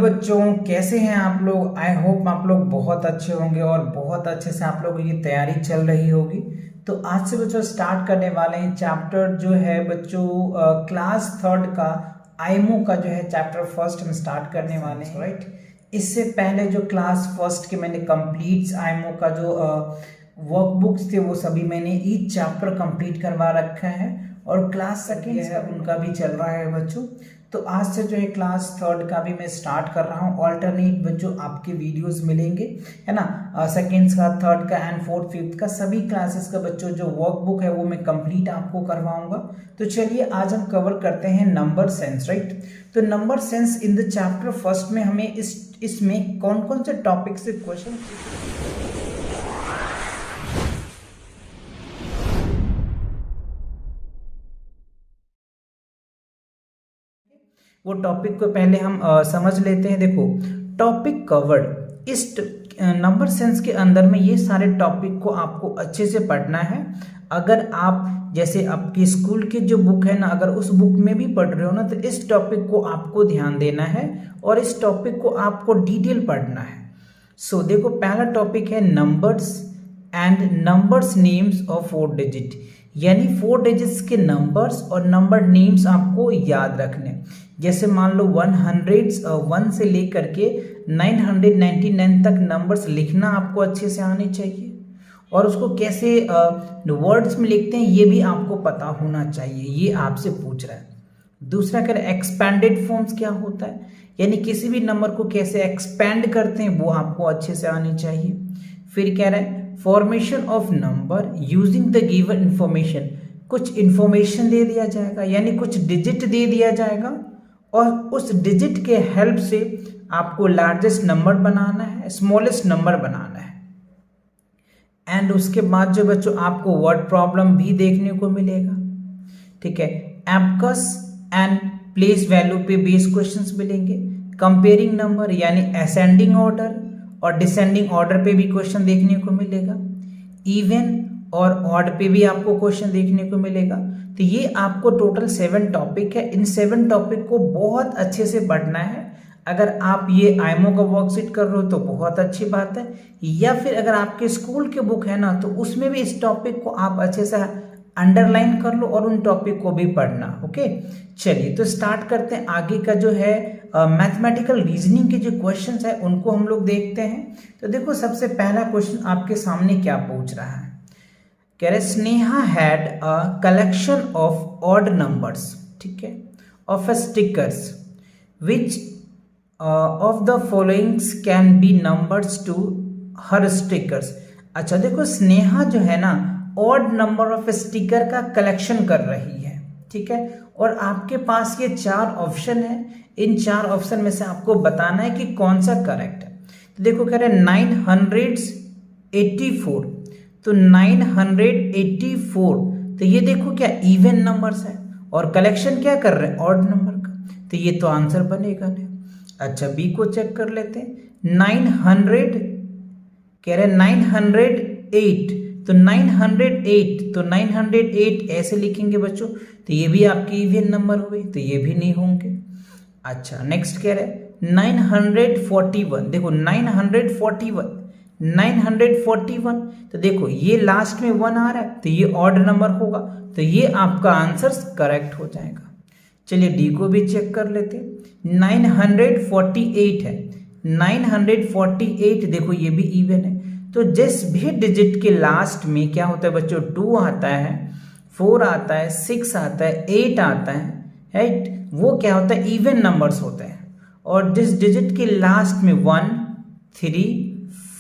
बच्चों, कैसे हैं आप लोग? आई होप आप लोग बहुत अच्छे होंगे और बहुत अच्छे से आप लोगों की तैयारी चल रही होगी। तो आज से बच्चों स्टार्ट करने वाले हैं चैप्टर जो है बच्चों क्लास थर्ड का आईएमओ का जो है चैप्टर फर्स्ट हम स्टार्ट करने वाले हैं, राइट। इससे पहले जो क्लास फर्स्ट के मैंने कंप्लीट आईएमओ का जो वर्कबुक्स थे वो सभी मैंने ईच चैप्टर कंप्लीट करवा रखा है और क्लास सेकेंड है उनका भी चल रहा है बच्चों। तो आज से जो है क्लास थर्ड का भी मैं स्टार्ट कर रहा हूँ। ऑल्टरनेट बच्चों आपके वीडियोस मिलेंगे, है ना। सेकेंड्स का, थर्ड का एंड फोर्थ फिफ्थ का सभी क्लासेस का बच्चों जो वर्कबुक है वो मैं कंप्लीट आपको करवाऊंगा। तो चलिए आज हम कवर करते हैं नंबर सेंस, राइट। तो number sense in the chapter first में हमें इसमें कौन कौन से टॉपिक से क्वेश्चन वो टॉपिक को पहले हम समझ लेते हैं। देखो, टॉपिक कवर्ड इस नंबर सेंस के अंदर में ये सारे टॉपिक को आपको अच्छे से पढ़ना है। अगर आप जैसे आपकी स्कूल की जो बुक है ना, अगर उस बुक में भी पढ़ रहे हो ना, तो इस टॉपिक को आपको ध्यान देना है और इस टॉपिक को आपको डिटेल पढ़ना है। सो देखो, पहला टॉपिक है numbers and numbers names of 4 digit, यानी 4 डिजिट्स के नंबर्स और नंबर नेम्स आपको याद रखने। जैसे मान लो 101 से लेकर के 999 तक नंबर्स लिखना आपको अच्छे से आने चाहिए और उसको कैसे वर्ड्स में लिखते हैं ये भी आपको पता होना चाहिए, ये आपसे पूछ रहा है। दूसरा कह रहा है एक्सपेंडेड फॉर्म्स क्या होता है, यानी किसी भी नंबर को कैसे एक्सपेंड करते हैं वो आपको अच्छे से आनी चाहिए। फिर कह रहा है formation of number using the given information, कुछ इंफॉर्मेशन दे दिया जाएगा यानी कुछ डिजिट दे दिया जाएगा और उस डिजिट के हेल्प से आपको लार्जेस्ट नंबर बनाना है, स्मॉलेस्ट नंबर बनाना है। एंड उसके बाद जो बच्चों आपको वर्ड प्रॉब्लम भी देखने को मिलेगा, ठीक है। एबकस एंड प्लेस वैल्यू पे बेस्ड क्वेश्चंस मिलेंगे। कंपेयरिंग नंबर यानी असेंडिंग ऑर्डर और डिसेंडिंग ऑर्डर पे भी क्वेश्चन देखने को मिलेगा। इवन और ऑड पे भी आपको क्वेश्चन देखने को मिलेगा। तो ये आपको टोटल 7 टॉपिक है। इन 7 टॉपिक को बहुत अच्छे से पढ़ना है। अगर आप ये आईएमओ का वर्कशीट कर रहे हो तो बहुत अच्छी बात है, या फिर अगर आपके स्कूल के बुक है ना तो उसमें भी इस टॉपिक को आप अच्छे से अंडरलाइन कर लो और उन टॉपिक को भी पढ़ना। ओके, चलिए तो स्टार्ट करते हैं। आगे का जो है मैथमेटिकल रीजनिंग के जो क्वेश्चंस है उनको हम लोग देखते हैं। तो देखो, सबसे पहला क्वेश्चन आपके सामने क्या पूछ रहा है। कह रहे Sneha had a collection of odd numbers, ठीक है, of stickers which of the followings can be numbers to her stickers. अच्छा देखो, स्नेहा जो है ना ऑड नंबर ऑफ स्टिकर का कलेक्शन कर रही है, ठीक है, और आपके पास ये 4 ऑप्शन है। इन 4 ऑप्शन में से आपको बताना है कि कौन सा करेक्ट है। तो देखो, कह रहे 984, तो 984, तो ये देखो क्या इवन नंबर्स है और कलेक्शन क्या कर रहे हैं ऑड नंबर का, तो ये तो आंसर बनेगा नहीं। अच्छा, बी को चेक कर लेते हैं। 900 कह रहे 908, तो 908, तो 908 ऐसे लिखेंगे बच्चों, तो ये भी आपके इवन नंबर हुए, तो ये भी नहीं होंगे। अच्छा, नेक्स्ट कह रहे 941, देखो 941, तो देखो ये लास्ट में 1 आ रहा है तो ये ऑड नंबर होगा, तो ये आपका आंसर करेक्ट हो जाएगा। चलिए डी को भी चेक कर लेते हैं। 948 है, 948 देखो ये भी इवन है। तो जिस भी डिजिट के लास्ट में क्या होता है बच्चों, 2 आता है, 4 आता है, 6 आता है, 8 आता है, राइट, वो क्या होता है इवन नंबर्स होते हैं। और जिस डिजिट के लास्ट में 1, 3,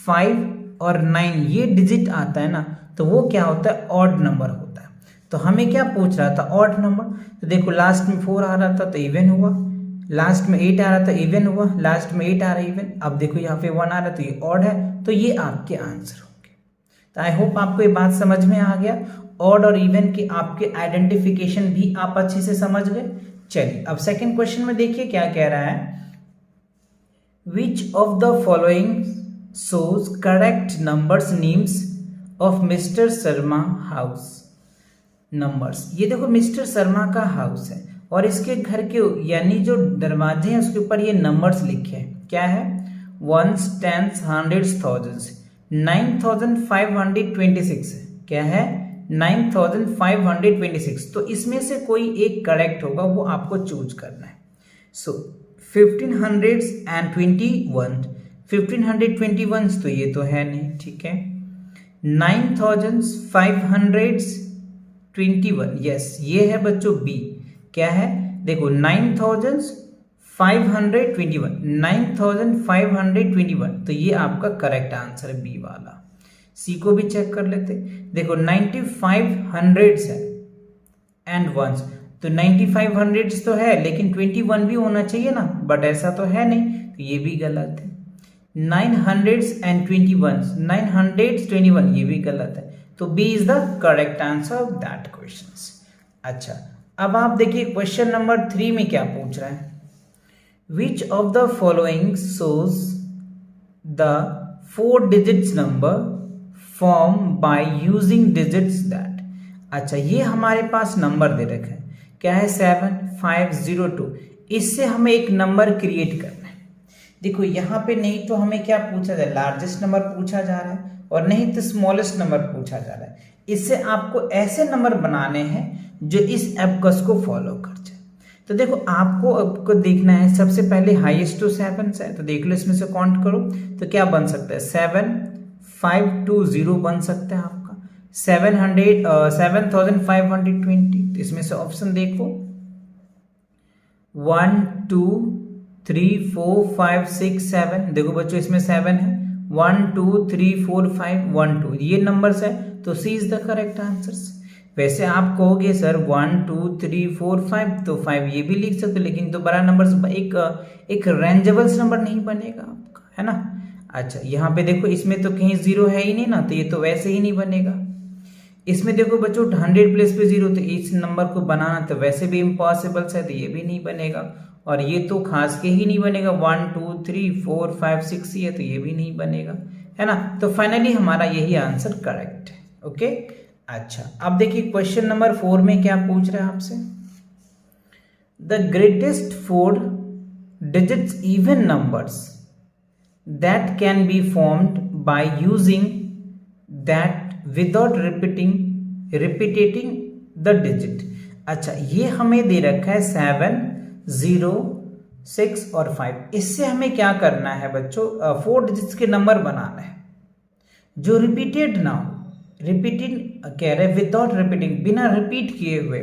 5 और 9 ये डिजिट आता है ना, तो वो क्या होता है ऑड नंबर होता है। तो हमें क्या पूछ रहा था, ऑड नंबर। तो देखो लास्ट में 4 आ रहा था तो इवन हुआ, लास्ट में 8 आ रहा था इवन हुआ, लास्ट में 8 आ रहा है इवन। अब देखो यहाँ पे 1 आ रहा है तो ये ऑड है, तो ये आपके आंसर होंगे। तो आई होप आपको ये बात समझ में आ गया। ऑड और इवन की आपके आइडेंटिफिकेशन भी आप अच्छे से समझ गए। चलिए अब सेकंड क्वेश्चन में देखिए क्या कह रहा है। Which of the following shows correct numbers names of mister Sharma house numbers. ये देखो मिस्टर शर्मा का हाउस है और इसके घर के यानी जो दरवाजे हैं उसके ऊपर ये नंबर्स लिखे हैं, क्या है, वंस, टेंस, हंड्रेड्स, थाउजेंड्स। 9526 है, क्या है, 9526। तो इसमें से कोई एक करेक्ट होगा, वो आपको चूज करना है। सो 1521, 1521 तो ये तो है नहीं, ठीक है। 9521, यस ये है बच्चों बी, क्या है, देखो 9521, तो ये आपका करेक्ट आंसर है बी वाला। सी को भी चेक कर लेते, देखो 9500 है एंड वंस, तो 9500 तो है लेकिन 21 भी होना चाहिए ना, बट ऐसा तो है नहीं, तो ये भी गलत है। 921, ये भी गलत है, तो B is the correct answer of that question. अच्छा, अब आप देखिए क्वेश्चन नंबर 3 में क्या पूछ रहा है, which of the following shows the 4 digits number form by using digits that. अच्छा, ये हमारे पास नंबर दे रखा है, क्या है, 7502। इससे हमें एक नंबर क्रिएट करना है। देखो यहाँ पे नहीं तो हमें क्या पूछा जा रहा है, लार्जेस्ट नंबर पूछा जा रहा है, और नहीं तो स्मॉलेस्ट नंबर पूछा जा रहा है। इससे आपको ऐसे नंबर बनाने हैं जो इस एबकस को फॉलो कर जाए। तो देखो आपको देखना है, सबसे पहले हाईएस्ट तो 7 है, तो देख लो इसमें से काउंट करो, तो क्या बन सकता है, 7520 बन सकता है आपका, 7520। तो इसमें से ऑप्शन देखो 1 2 3 4 5 6 7, देखो बच्चों इसमें 7 है, 1 2 3 4 5 1 2 ये नंबर्स है, तो C is the correct answer. वैसे आप कहोगे सर 1 2 3 4 5, तो 5 ये भी लिख सकते हो, लेकिन तो बड़ा नंबर एक रेंजेबल्स नंबर नहीं बनेगा आपका, है ना। अच्छा, यहाँ पे देखो इसमें तो कहीं 0 है ही नहीं ना, तो ये तो वैसे ही नहीं बनेगा। इसमें देखो बच्चों 100 प्लेस पे 0, तो इस नंबर को बनाना तो वैसे भी इम्पॉसिबल है, तो ये भी नहीं बनेगा। और ये तो खास के ही नहीं बनेगा, 1 2 3 4 5 6 ये तो ये भी नहीं बनेगा, है ना। तो फाइनली हमारा यही आंसर करेक्ट है। ओके, अच्छा अब देखिए क्वेश्चन नंबर 4 में क्या पूछ रहा है आपसे, the greatest 4 digits even numbers that can be formed by using that without repeating the digit। अच्छा, ये हमें दे रखा है 7 0 6 और 5। इससे हमें क्या करना है बच्चों, 4 डिजिट्स के नंबर बनाना है जो रिपीटेड ना हो। रिपीटिंग कह रहे विदाउट रिपीटिंग, बिना रिपीट किए हुए।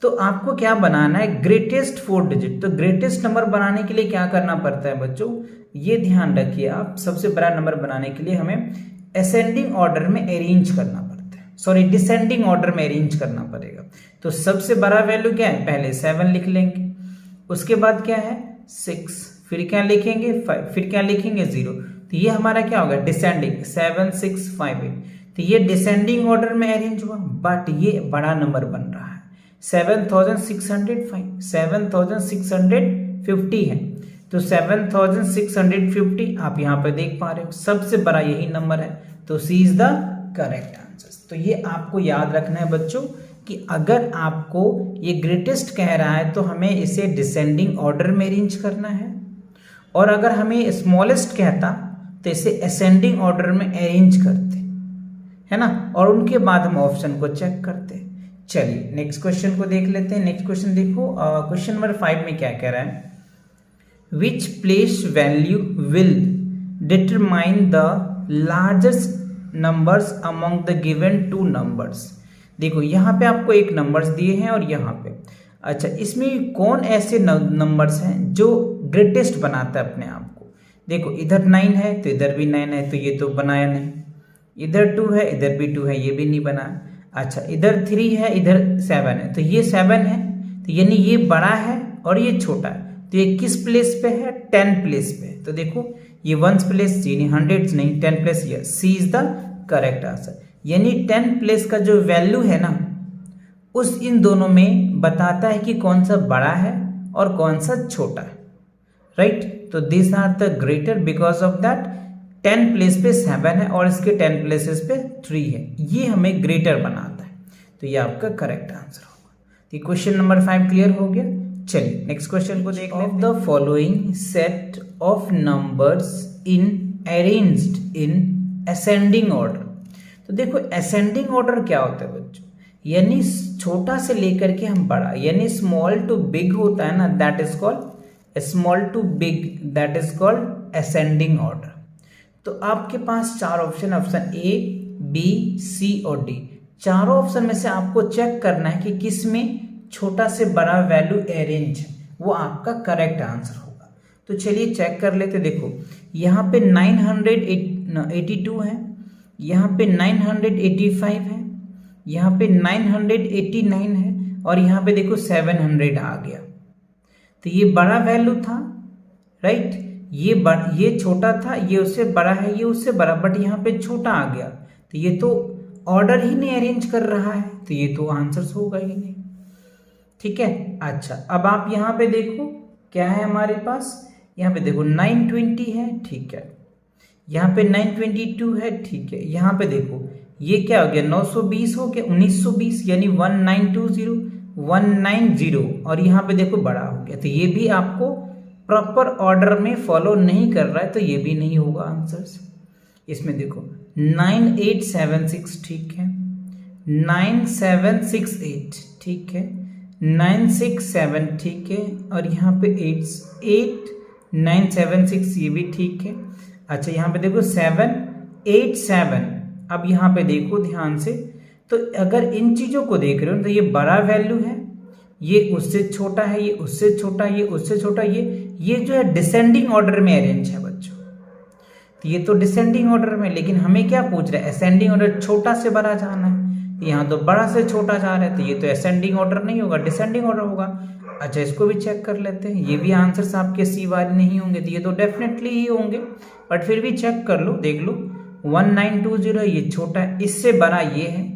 तो आपको क्या बनाना है, ग्रेटेस्ट 4 डिजिट। तो ग्रेटेस्ट नंबर बनाने के लिए क्या करना पड़ता है बच्चों, ये ध्यान रखिए आप, सबसे बड़ा नंबर बनाने के लिए हमें असेंडिंग ऑर्डर में अरेंज करना पड़ता है, सॉरी डिसेंडिंग ऑर्डर में अरेंज करना पड़ेगा। तो सबसे बड़ा वैल्यू क्या है, पहले 7 लिख लेंगे, उसके बाद क्या है 6, फिर क्या लिखेंगे 5, फिर क्या लिखेंगे 0। तो ये हमारा क्या होगा, डिसेंडिंग 7 6 5 8। तो ये डिसेंडिंग ऑर्डर में अरेंज हुआ, बट ये बड़ा नंबर बन रहा है 7605, 7650 है। तो 7650 आप यहाँ पे देख पा रहे हो, सबसे बड़ा यही नंबर है, तो C is the correct answer. तो ये आपको याद रखना है बच्चों कि अगर आपको ये ग्रेटेस्ट कह रहा है तो हमें इसे डिसेंडिंग ऑर्डर में अरेंज करना है, और अगर हमें स्मॉलेस्ट कहता तो इसे असेंडिंग ऑर्डर में अरेंज करते, है ना, और उनके बाद हम ऑप्शन को चेक करते। चलिए नेक्स्ट क्वेश्चन को देख लेते हैं। नेक्स्ट क्वेश्चन देखो, क्वेश्चन नंबर 5 में क्या कह रहा है, which place value will determine the largest numbers among the given two numbers। देखो यहाँ पे आपको एक नंबर्स दिए हैं और यहाँ पे, अच्छा इसमें कौन ऐसे नंबर्स हैं जो ग्रेटेस्ट बनाता है अपने आप को। देखो इधर 9 है तो इधर भी 9 है, तो ये तो बनाया नहीं, इधर 2 है इधर भी 2 है, ये भी नहीं बनाया। अच्छा इधर 3 है इधर 7 है, तो ये 7 है, तो यानी ये बड़ा है और ये छोटा है। तो ये किस प्लेस पे है, 10 प्लेस पे। तो देखो ये 1 प्लेस यानी 100 नहीं, 10 प्लेस, ये सी इज द करेक्ट आंसर। यानी 10 प्लेस का जो वैल्यू है ना, उस इन दोनों में बताता है कि कौन सा बड़ा है और कौन सा छोटा है, राइट। तो this are the greater because of that 10 place पे 7 है और इसके 10 प्लेसेस पे 3 है, ये हमें ग्रेटर बनाता है। तो ये आपका करेक्ट आंसर होगा। तो क्वेश्चन नंबर 5 क्लियर हो गया। चलिए नेक्स्ट क्वेश्चन को देख लेते हैं। The following set of numbers in arranged in ascending order. तो देखो असेंडिंग ऑर्डर क्या होता है बच्चों, यानी छोटा से लेकर के हम बड़ा, यानी स्मॉल टू बिग होता है ना, that is called small to big, that is called ascending order. तो आपके पास चार ऑप्शन ए बी सी और डी, चारों ऑप्शन में से आपको चेक करना है कि किस में छोटा से बड़ा वैल्यू अरेंज है, वो आपका करेक्ट आंसर होगा। तो चलिए चेक कर लेते। देखो यहाँ पे 982 है, यहाँ पे 985 है, यहाँ पे 989 है और यहाँ पे देखो 700 आ गया। तो ये बड़ा वैल्यू था, राइट, ये छोटा था, ये उससे बड़ा है, ये उससे बड़ा, बट यहाँ पे छोटा आ गया। तो ये तो ऑर्डर ही नहीं अरेंज कर रहा है, तो ये तो आंसर्स होगा ही नहीं। ठीक है, अच्छा अब आप यहाँ पे देखो क्या है हमारे पास, यहाँ पे देखो 920 है, ठीक है, यहाँ पे 922 है, ठीक है, यहाँ पे देखो ये क्या हो गया 920 हो गया, 1920 यानी 1920 और यहाँ पे देखो बड़ा हो गया। तो ये भी आपको प्रॉपर ऑर्डर में फॉलो नहीं कर रहा है, तो ये भी नहीं होगा आंसर्स। इसमें देखो 9876 ठीक है, 9768 ठीक है, 967 ठीक है और यहाँ पे 8976 ये भी ठीक है। अच्छा यहाँ पे देखो 787, अब यहाँ पे देखो ध्यान से, तो अगर इन चीजों को देख रहे हो तो ये बड़ा वैल्यू है, ये उससे छोटा है, ये उससे छोटा, ये उससे छोटा, ये जो है डिसेंडिंग ऑर्डर में अरेंज है बच्चों। तो ये तो डिसेंडिंग ऑर्डर में, लेकिन हमें क्या पूछ रहा है, असेंडिंग ऑर्डर, छोटा से बड़ा जाना है। यहाँ तो बड़ा से छोटा जा रहा है, तो ये तो असेंडिंग ऑर्डर नहीं होगा, डिसेंडिंग ऑर्डर होगा। अच्छा इसको भी चेक कर लेते हैं, ये भी आंसर्स आपके सी वाले नहीं होंगे, तो ये तो डेफिनेटली ही होंगे, बट फिर भी चेक कर लो, देख लो 1920 ये छोटा है, इससे बड़ा ये है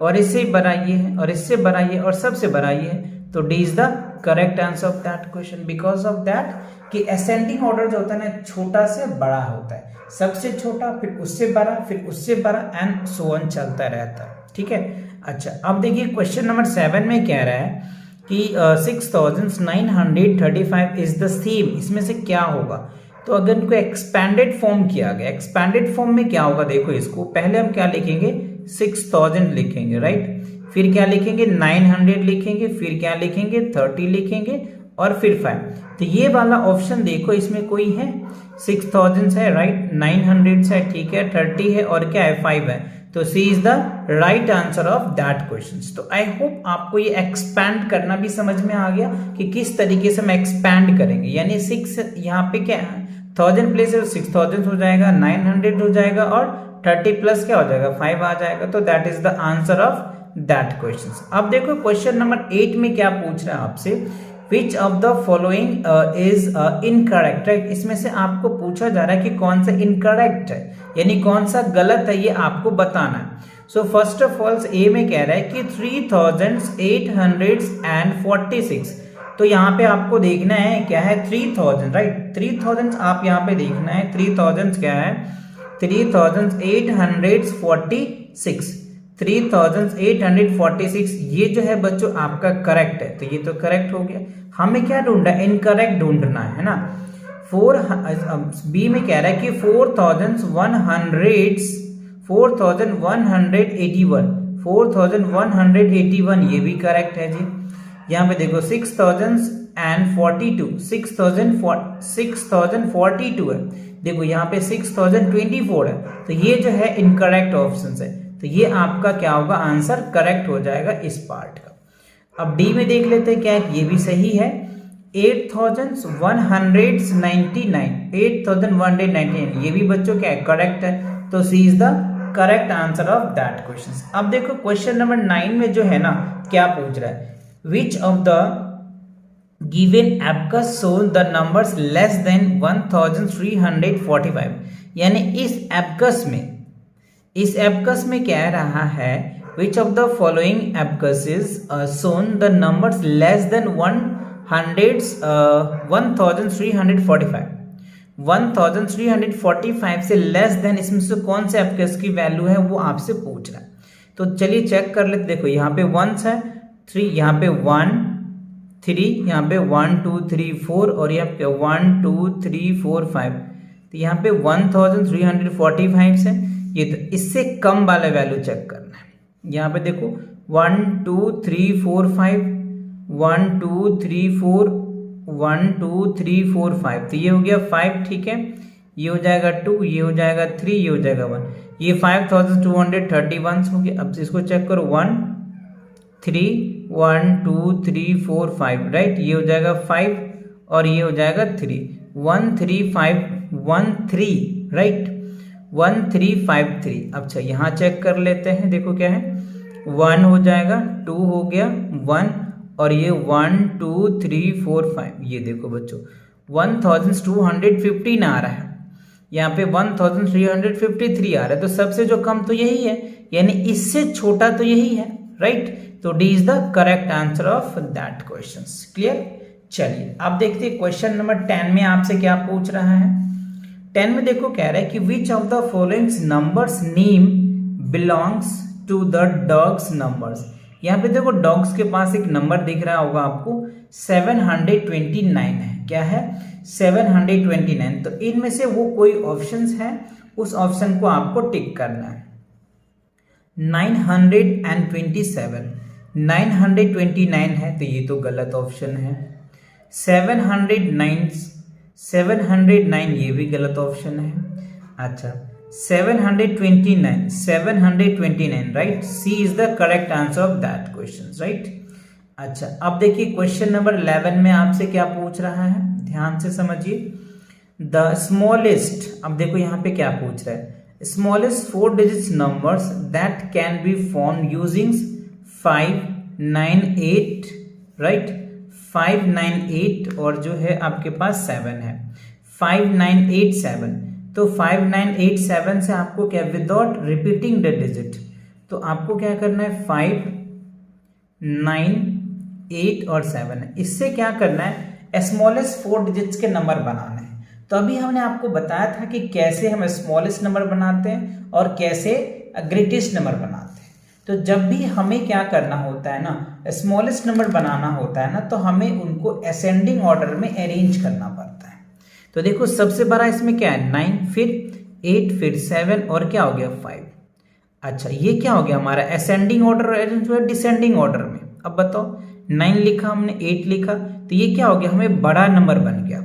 और इससे बड़ा ये है और इससे बड़ा ये और सबसे बड़ा ये है। तो D is the correct answer of that question, because of that कि असेंडिंग ऑर्डर जो होता है ना, छोटा से बड़ा होता है, सबसे छोटा फिर उससे बड़ा फिर उससे बड़ा एंड सो ऑन चलता रहता है। ठीक है, अच्छा अब देखिए क्वेश्चन नंबर 7 में कह रहा है कि 6935 इज द सेम, इसमें से क्या होगा। तो अगर इनको एक्सपैंडेड फॉर्म किया गया, एक्सपैंडेड फॉर्म में क्या होगा, देखो इसको पहले हम क्या लिखेंगे 6000 लिखेंगे, राइट, फिर क्या लिखेंगे 900 लिखेंगे, फिर क्या लिखेंगे 30 लिखेंगे और फिर 5। तो ये वाला ऑप्शन देखो इसमें कोई है 6000 है, राइट, 900 है, ठीक है, 30 है और क्या है 5 है। तो C is the right answer of that question. तो आई होप आपको ये एक्सपैंड करना भी समझ में आ गया कि किस तरीके से हम एक्सपैंड करेंगे, यानी 6 यहाँ पे क्या है 1000 प्लेस 6000 हो जाएगा, 900 हो जाएगा और 30 प्लस क्या हो जाएगा 5 आ जाएगा। तो that is the answer of that question. अब देखो क्वेश्चन नंबर 8 में क्या पूछ रहा है आपसे, which of the following is incorrect. इसमें से आपको पूछा जा रहा है कि कौन सा इनकरेक्ट है, यानी कौन सा गलत है, ये आपको बताना है। सो फर्स्ट ऑफ ऑल ए में कह रहा है कि 3846, तो यहाँ पे आपको देखना है क्या है 3000, राइट, 3000 आप यहाँ पे देखना है, 3000 क्या है 3846, 3846 ये जो है बच्चों आपका करेक्ट है, तो ये तो करेक्ट हो गया। हमें क्या ढूंढना है, इनकरेक्ट ढूंढना है ना। बी में कह रहा है कि 4181 ये भी करेक्ट है जी। यहाँ पे देखो 6042 है, देखो यहाँ पे 6024 है, तो ये जो है इनकरेक्ट ऑप्शन है, तो ये आपका क्या होगा आंसर करेक्ट हो जाएगा इस पार्ट का। अब डी में देख लेते हैं क्या है, ये भी सही है 8199 ये भी बच्चों क्या है करेक्ट है, तो C is the correct answer of that question. अब देखो क्वेश्चन नंबर 9 में जो है ना क्या पूछ रहा है, which of the given abacus shown the numbers less than 1345, यानी इस एबकस में कह रहा है which of the following abacus shown the numbers less than 1345 से लेस देन, इसमें से कौन से एबकस की वैल्यू है वो आपसे पूछ रहा है। तो चलिए चेक कर लेते, देखो यहाँ पे 1s है, 3, यहाँ पे 1 3, यहाँ पे 1 2 3 4 और यहाँ पे 1 2 3 4 5, तो यहाँ पे 1345 है ये। तो इससे कम वाला वैल्यू चेक करना है। यहाँ पे देखो 1 2 3 4 5, 1 2 3 4, 1 2 3 4 5, तो ये हो गया 5, ठीक है। ये हो जाएगा 2, ये हो जाएगा 3, ये हो जाएगा 1, ये 5231 हो गया। अब इसको चेक करो 1 3 1 2 3 4 5, राइट, ये हो जाएगा 5 और ये हो जाएगा 3, 1 3 5 1 3, राइट, 1 3 5 3। अच्छा यहाँ चेक कर लेते हैं, देखो क्या है, 1 हो जाएगा, 2 हो गया 1 और ये 1 2 3 4 5, ये देखो बच्चों 1215 आ रहा है, यहाँ पे 1353 आ रहा है। तो सबसे जो कम तो यही है, यानी इससे छोटा तो यही है, राइट। तो D is the correct answer of that question. Clear. चलिए अब देखते हैं क्वेश्चन नंबर 10 में आपसे क्या पूछ रहा है। 10 में देखो कह रहा है कि which of the following numbers name belongs to the dogs numbers. यहाँ पे देखो डॉग्स के पास एक नंबर दिख रहा होगा आपको, 729 है। क्या है? 729। तो इनमें से वो कोई ऑप्शंस है, उस ऑप्शन को आपको टिक करना है। 929 है, तो ये तो गलत ऑप्शन है। 709 ये भी गलत ऑप्शन है। अच्छा 729, right, C is the correct answer of that question, right. अच्छा अब देखिए क्वेश्चन नंबर 11 में आपसे क्या पूछ रहा है, ध्यान से समझिए। द स्मॉलेस्ट, अब देखो यहाँ पे क्या पूछ रहा है, smallest 4 digits numbers that can be form using 598, right, 598 और जो है आपके पास 7 है, 5987। तो 5987 से आपको क्या, विदाउट रिपीटिंग द डिजिट, तो आपको क्या करना है, 5 9 8 और 7 है। इससे क्या करना है, स्मॉलेस्ट 4 डिजिट्स के नंबर बनाना है। तो अभी हमने आपको बताया था कि कैसे हम स्मॉलेस्ट नंबर बनाते हैं और कैसे ग्रेटेस्ट नंबर बनाते हैं। तो जब भी हमें क्या करना होता है ना, स्मॉलेस्ट नंबर बनाना होता है ना, तो हमें उनको असेंडिंग ऑर्डर में अरेंज करना पड़ता है। तो देखो सबसे बड़ा इसमें क्या है, 9, फिर 8, फिर 7 और क्या हो गया 5। अच्छा ये क्या हो गया हमारा, असेंडिंग ऑर्डर अरेंज हुआ डिसेंडिंग ऑर्डर में। अब बताओ 9 लिखा हमने, 8 लिखा, तो ये क्या हो गया, हमें बड़ा नंबर बन गया।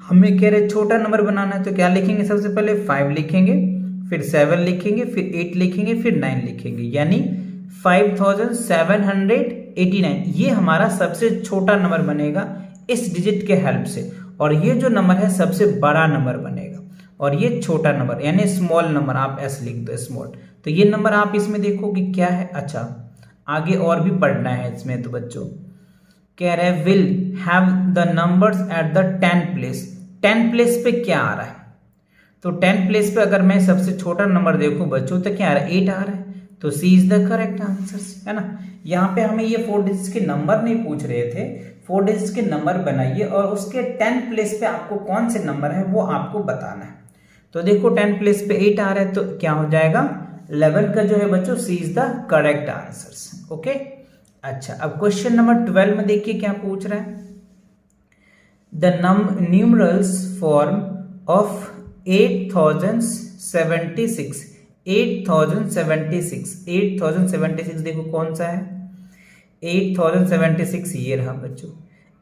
हमें कह रहे छोटा नंबर बनाना है, तो क्या लिखेंगे, सबसे पहले 5 लिखेंगे, फिर 7 लिखेंगे, फिर 8 लिखेंगे, फिर 9 लिखेंगे, यानी 5789। ये हमारा सबसे छोटा नंबर बनेगा इस डिजिट के हेल्प से, और ये जो नंबर है सबसे बड़ा नंबर बनेगा, और ये छोटा नंबर यानी स्मॉल नंबर, आप एस लिख दो स्मॉल। तो ये नंबर आप इसमें देखो कि क्या है। अच्छा आगे और भी पढ़ना है इसमें, तो बच्चों कह रहे हैं will have the numbers at the 10th place. 10th place पे क्या आ रहा है, तो 10th प्लेस पे अगर मैं सबसे छोटा नंबर देखूं बच्चों, तो क्या आ रहा है, 8 आ रहा है। तो C is the correct answer, है ना। यहाँ पे हमें ये 4 डिजिट्स के नंबर नहीं पूछ रहे थे, 4 डिजिट्स के नंबर बनाइए और उसके 10th प्लेस पे आपको कौन से नंबर है वो आपको बताना है। तो देखो 10th प्लेस पे 8 आ रहा है, तो क्या हो जाएगा 11 का जो है बच्चों C is the correct answer. Okay. अच्छा अब क्वेश्चन नंबर 12 में देखिए क्या पूछ रहा है। द न्यूमरल्स फॉर्म ऑफ 8076 देखो कौन सा है, 8076 ये रहा बच्चों,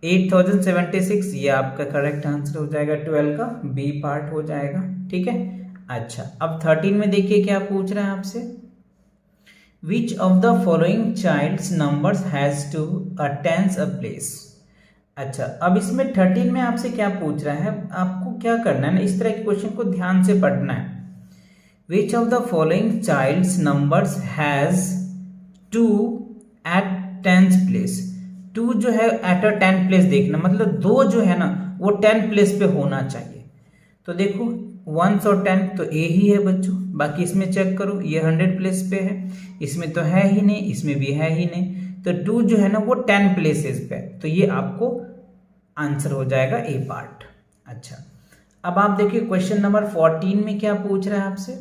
8076 ये आपका करेक्ट आंसर हो जाएगा, 12 का बी पार्ट हो जाएगा, ठीक है। अच्छा अब 13 में देखिए क्या पूछ रहा है आपसे, which of the following childs numbers has to a tens a place. अच्छा अब इसमें 13 में आपसे क्या पूछ रहा है, आपको क्या करना है ना, इस तरह के क्वेश्चन को ध्यान से पढ़ना है। Which of the following childs numbers has 2 at 10th place. 2 जो है एट अ 10th प्लेस देखना, मतलब 2 जो है ना वो 10th प्लेस पे होना चाहिए। तो देखो 1 और 10 तो ए ही है बच्चों, बाकी इसमें चेक करो ये 100 प्लेस पे है, इसमें तो है ही नहीं, इसमें भी है ही नहीं, तो 2 जो है ना वो 10 प्लेसेस पे, तो ये आपको आंसर हो जाएगा ए पार्ट। अच्छा अब आप देखिए क्वेश्चन नंबर 14 में क्या पूछ रहा है आपसे,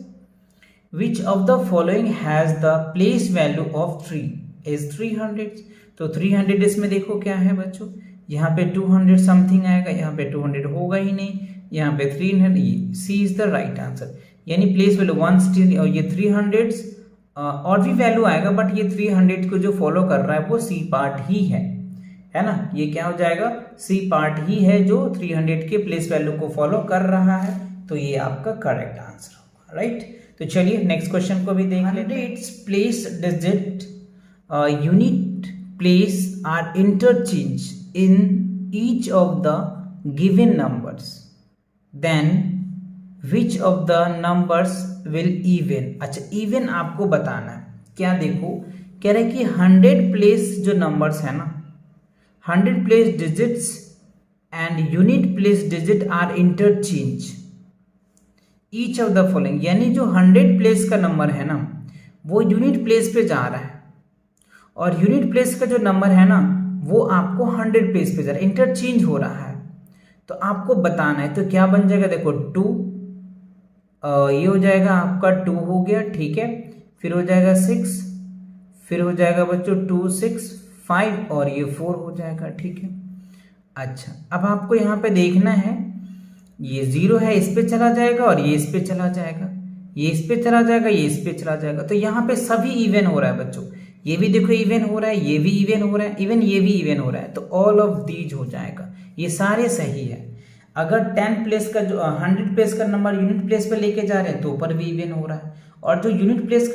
which of the following has the place value of 3 is 300। तो तो 300 इसमें देखो क्या है बच्चों, यहाँ पे 200 समथिंग आएगा, यहाँ पे 200 होगा ही नहीं, यहाँ पे 300, सी इज द राइट आंसर। यानी प्लेस वैल्यू 1 स्टिल, और ये 300 और भी वैल्यू आएगा, बट ये 300 को जो फॉलो कर रहा है वो सी पार्ट ही है ना। ये क्या हो जाएगा, सी पार्ट ही है जो 300 के प्लेस वैल्यू को फॉलो कर रहा है, तो ये आपका करेक्ट आंसर होगा, राइट। तो चलिए नेक्स्ट क्वेश्चन को भी देख लेते हैं। Its place digit unit place are interchange in each of the given numbers, then which of the numbers will even. अच्छा, इवन आपको बताना है क्या, देखो कह रहे कि 100 प्लेस जो नंबर्स है ना, 100 place digits and unit place digit are interchange each of the following, यानी जो 100 प्लेस का नंबर है ना वो यूनिट प्लेस पे जा रहा है, और यूनिट प्लेस का जो नंबर है ना वो आपको 100 प्लेस पे जा रहा है, इंटरचेंज हो रहा है। तो आपको बताना है, तो क्या बन जाएगा, देखो 2, ये हो जाएगा आपका 2 हो गया, ठीक है, फिर हो जाएगा 6, फिर हो जाएगा बच्चों 2 6 5, और ये 4 हो जाएगा, ठीक है। अच्छा, अब आपको यहाँ पे देखना है, ये 0 है, इस पे चला जाएगा, और ये इस पे चला जाएगा, ये इस पे चला जाएगा, ये इस पे चला जाएगा, तो यहाँ पे सभी इवन हो रहा है बच्चों। ये भी देखो इवन हो रहा है, ये भी इवन हो रहा है, इवन ये भी इवन हो रहा है, तो ऑल ऑफ दीज हो जाएगा, ये सारे सही है। अगर 10 प्लेस का जो 100 प्लेस का नंबर यूनिट प्लेस पे लेके जा रहे हैं तो ऊपर भी इवन हो रहा है, और जो यूनिट प्लेस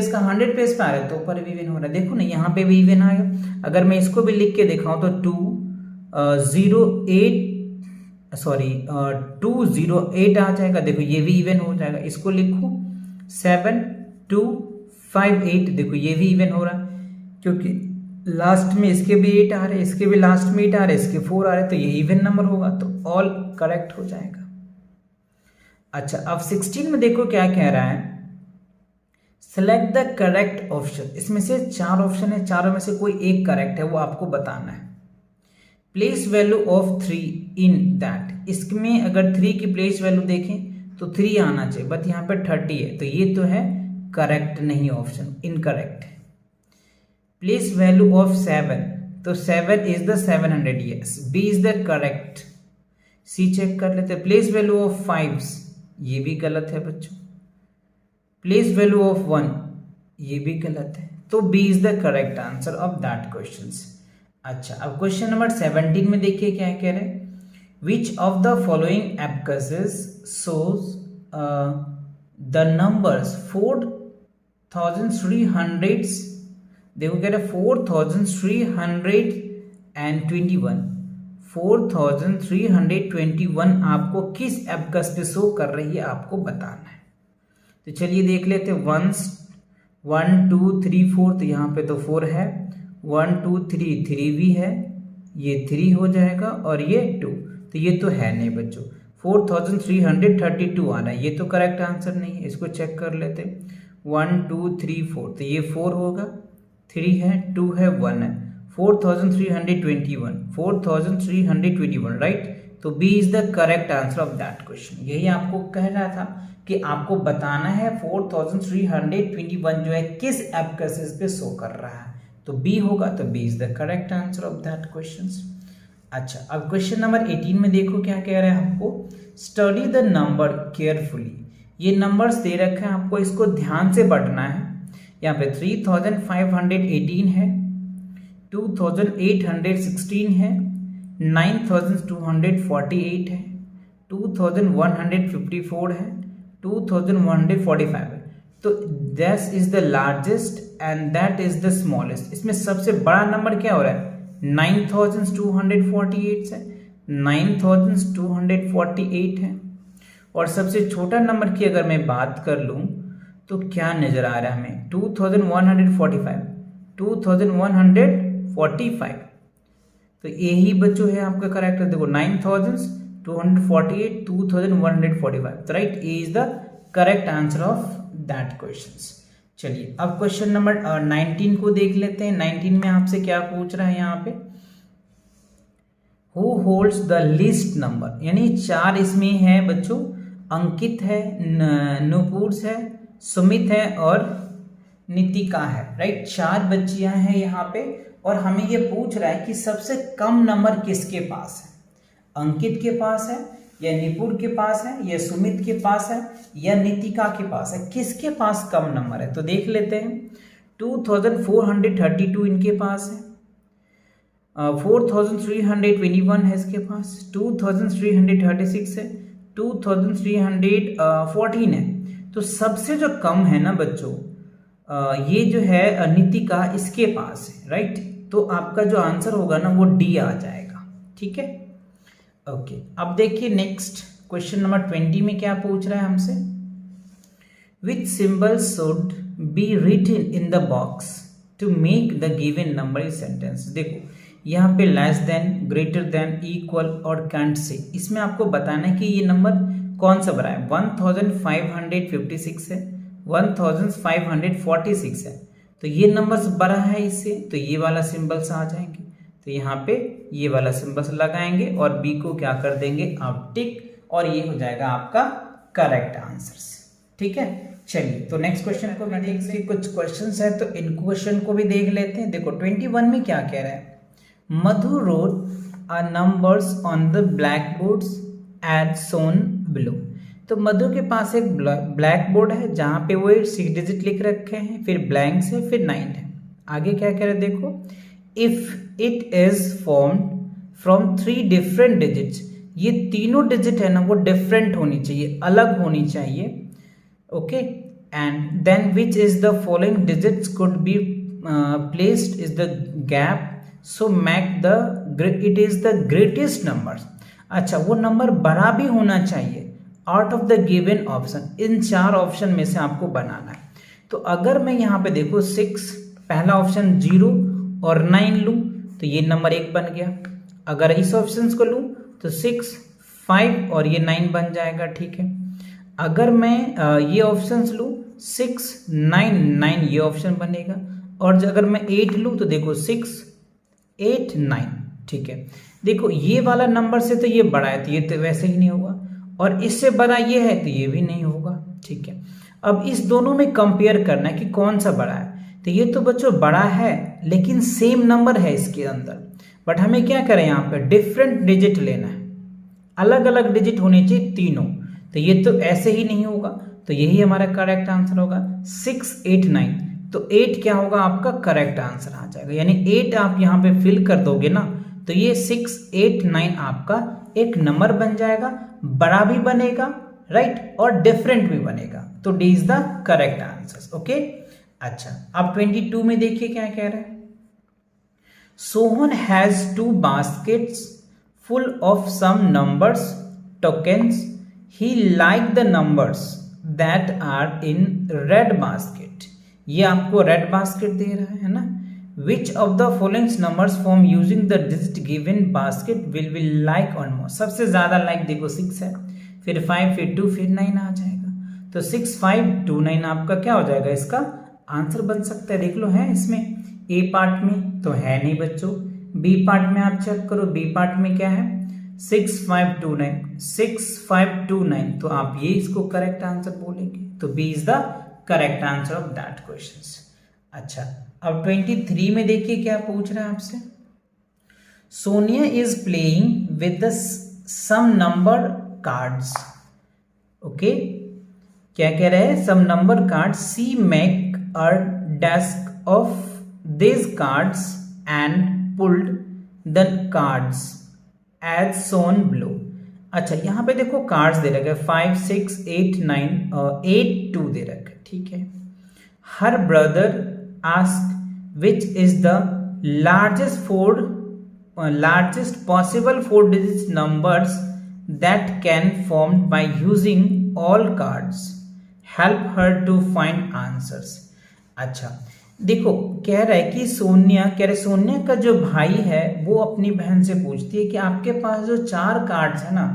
का 100 प्लेस पे आ रहा है तो ऊपर भी इवन हो रहा है। देखो ना, यहाँ पे भी इवन आएगा। अगर मैं इसको भी लिख के दिखाऊं तो 208 आ जाएगा, देखो ये भी इवन हो जाएगा। इसको लिखो 7258, देखो ये भी इवन हो रहा है, क्योंकि लास्ट में इसके भी 8 आ रहे हैं, इसके भी लास्ट में 8 आ रहे हैं, इसके 4 आ रहे हैं, तो ये इवन नंबर होगा, तो ऑल करेक्ट हो जाएगा। अच्छा, अब 16 में देखो क्या कह रहा है, सेलेक्ट द करेक्ट ऑप्शन। इसमें से 4 ऑप्शन है, चारों में से कोई एक करेक्ट है, वो आपको बताना है। Place value of 3 in that, इसमें अगर 3 की प्लेस वैल्यू देखें तो 3 आना चाहिए, बट यहाँ पे 30 है, तो ये तो है करेक्ट नहीं, ऑप्शन इनकरेक्ट है। प्लेस वैल्यू ऑफ 7, तो 7 is the 700, yes, B is the correct. C check कर लेते हैं। प्लेस वैल्यू ऑफ 5, ये भी गलत है बच्चों। प्लेस वैल्यू ऑफ 1, ये भी गलत है, तो B is the correct answer of that question. अच्छा, अब क्वेश्चन नंबर 17 में देखिए क्या कह रहे हैं, which of the following abacuses shows the numbers 4300, देखो कह रहे 4321 आपको किस एबकस पे शो कर रही है, आपको बताना है। तो चलिए देख लेते हैं। 1 2 3 4, तो यहाँ पे तो 4 है, 1 2 3 3 भी है, ये 3 हो जाएगा, और ये 2, तो ये तो है नहीं बच्चों। 4332 आ रहा है, ये तो करेक्ट आंसर नहीं है, इसको चेक कर लेते। 1 2 3 4, तो ये 4 होगा, 3 है, 2 है, 1 है, 4321, राइट। तो B is the correct answer of that question. यही आपको कह रहा था कि आपको बताना है 4321 जो है किस एबकसेस पे शो कर रहा है, तो बी होगा, तो B is the correct answer of that question. अच्छा, अब क्वेश्चन नंबर 18 में देखो क्या कह रहा है हमको, स्टडी द नंबर केयरफुली। ये नंबर्स दे रखे हैं आपको, इसको ध्यान से पढ़ना है। यहाँ पे 3518 है, 2816 है, 9248 है, 2154 है, 2145 है। तो this is the largest and that is the smallest. इसमें सबसे बड़ा नंबर क्या हो रहा है, 9248 है, 9248 है, और सबसे छोटा नंबर की अगर मैं बात कर लूं तो क्या नजर आ रहा है हमें, 2145। तो यही बच्चों है आपका करेक्ट। देखो 9248, 2145, तो right, A is the correct answer of that question. चलिए अब क्वेश्चन नंबर 19 को देख लेते हैं। 19 में आपसे क्या पूछ रहा है यहाँ पे, who holds the least number, यानी 4 इसमें है बच्चों, अंकित है, नुपुर है, सुमित है, और नितिका है, राइट। 4 बच्चियां हैं यहाँ पे और हमें ये पूछ रहा है कि सबसे कम नंबर किसके पास है। अंकित के पास है या निपुण के पास है या सुमित के पास है या नितिका के पास है, किसके पास कम नंबर है। तो देख लेते हैं। 2432 इनके पास है, 4321 है इसके पास, 2336 है, 2314 है। तो सबसे जो कम है ना बच्चों, ये जो है नितिका, इसके पास है, राइट। तो आपका जो आंसर होगा ना वो डी आ जाएगा, ठीक है। ओके, अब देखिए नेक्स्ट क्वेश्चन नंबर 20 में क्या पूछ रहा है हमसे। Which symbol should be written in the box to make the given number in sentence. देखो यहाँ पे less than, greater than, equal और कैंट से, इसमें आपको बताना है कि ये नंबर कौन सा बड़ा है। 1556 है, 1546 है, तो ये नंबर बड़ा है इससे, तो ये वाला सिंबल्स आ जाएंगे। तो यहाँ पे ये वाला सिंबल्स लगाएंगे और बी को क्या कर देंगे आप टिक, और ये हो जाएगा आपका करेक्ट आंसर, ठीक है। चलिए तो नेक्स्ट क्वेश्चन को भी देखते हैं। कुछ क्वेश्चंस है तो इन क्वेश्चन को भी देख लेते हैं। देखो 21 में क्या कह रहा है। मधु wrote numbers on the blackboards as shown below। तो मधु के पास एक ब्लैक बोर्ड है जहां पे वो 6 डिजिट लिख रखे हैं, फिर ब्लैंक्स है, फिर 9 है। आगे क्या कह रहे हैं देखो। If it is formed from 3 different digits, ये तीनों डिजिट है ना वो डिफरेंट होनी चाहिए, अलग होनी चाहिए, okay. And then which is the following digits could be placed is the gap, so make the it is the greatest number. अच्छा, वो नंबर बड़ा भी होना चाहिए out of the given option, in 4 option में से आपको बनाना है। तो अगर मैं यहाँ पे देखो 6, पहला ऑप्शन 0 और 9 लूँ तो ये नंबर 1 बन गया। अगर इस ऑप्शन को लूँ तो 6, 5 और ये 9 बन जाएगा, ठीक है। अगर मैं ये ऑप्शंस लूँ 6, 9, 9 ये ऑप्शन बनेगा, और अगर मैं 8 लूँ तो देखो 6, 8, 9, ठीक है। देखो ये वाला नंबर से तो ये बड़ा है तो ये तो वैसे ही नहीं होगा, और इससे बड़ा ये है तो ये भी नहीं होगा, ठीक है। अब इस दोनों में कंपेयर करना है कि कौन सा बड़ा है। तो ये तो बच्चों बड़ा है लेकिन सेम नंबर है इसके अंदर, बट हमें क्या करें यहाँ पे डिफरेंट डिजिट लेना है, अलग अलग डिजिट होने चाहिए तीनों। तो ये तो ऐसे ही नहीं होगा, तो यही हमारा करेक्ट आंसर होगा 6, 8, 9। तो 8 क्या होगा आपका करेक्ट आंसर आ जाएगा, यानी 8 आप यहाँ पे फिल कर दोगे ना तो ये 6, 8, 9 आपका एक नंबर बन जाएगा, बड़ा भी बनेगा, राइट, और डिफरेंट भी बनेगा। तो D is the correct answer, okay. अच्छा, अब 22 में देखिए क्या कह रहे हैं। Sohan has 2 baskets full of some numbers tokens, he like the numbers that are in red basket। ये आपको रेड बास्केट दे रहा है ना। Which of the following numbers from using the digit given basket will be like on more। सबसे ज्यादा like देखो 6 है, फिर 5, फिर 2, फिर 9 आ जाएगा। तो 6, 5, 2, 9 आपका क्या हो जाएगा, इसका आंसर बन सकता है। देख लो है इसमें ए पार्ट में तो है नहीं बच्चों, बी पार्ट में आप चेक करो, बी पार्ट में क्या है 6, 5, 2, 9, 6, 5, 2, 9। तो आप ये इसको करेक्ट आंसर बोलेंगे, तो B is the correct answer of that question. अच्छा, अब 23 में देखिए क्या पूछ रहा है आपसे। Sonia is playing with some number cards, okay. क्या कह रहे हैं, some number cards, she make a desk of this cards and pulled the cards as shown below. अच्छा, यहाँ पे देखो कार्ड्स दे रखे 5, 6, 8, 9, 8, 2 दे रखे, ठीक है। Her brother ask which is the largest possible 4 digit numbers that can formed by using all cards, help her to find answers। अच्छा देखो कह रहा है कि सोनिया का जो भाई है वो अपनी बहन से पूछती है कि आपके पास जो 4 कार्ड्स है ना,